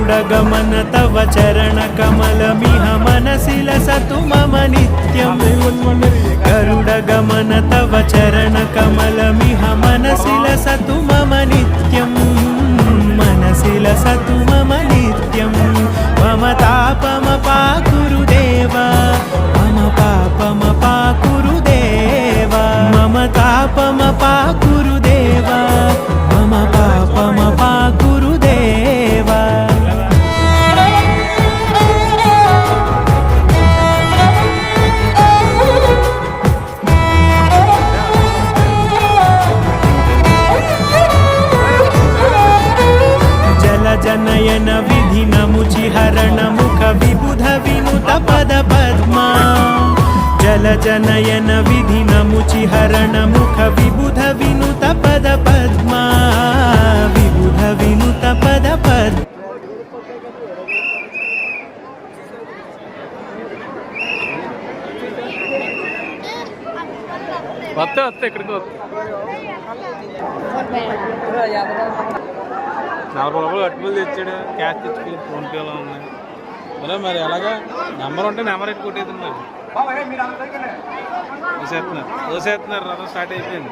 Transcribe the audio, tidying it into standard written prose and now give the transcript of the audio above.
गरुडगमन तव चरणकमलमिह मनसि लसतु मम नित्यम् गरुडगमन तव चरणकमलमिह मनसि लसतु मम नित्यम् मनसि लसतु मम नित्यम् मम तापमपाकुरु देव मम पापमपाकुरु देव मम तापमपाकुरु देव मम पापमपाकुरु देव जनयन विधिनमुचिहरण मुख विबुध विनुत पद पद्मा जल जनयन विधिनमुचिहरण मुख विबुध विनुत पद पद्मा विबुध विनुत पद पद्मा ఇక్కడికి 40 రూపాయలు అట్టుబుల్ తెచ్చాడు క్యాష్ తెచ్చుకోలేదు ఫోన్పేలో ఉన్నాయి అలా మరి ఎలాగా నెంబర్ ఉంటే నెంబర్ ఎట్టి కొట్టేది మరి దోసేస్తున్నారు రథం స్టార్ట్ అయిపోయింది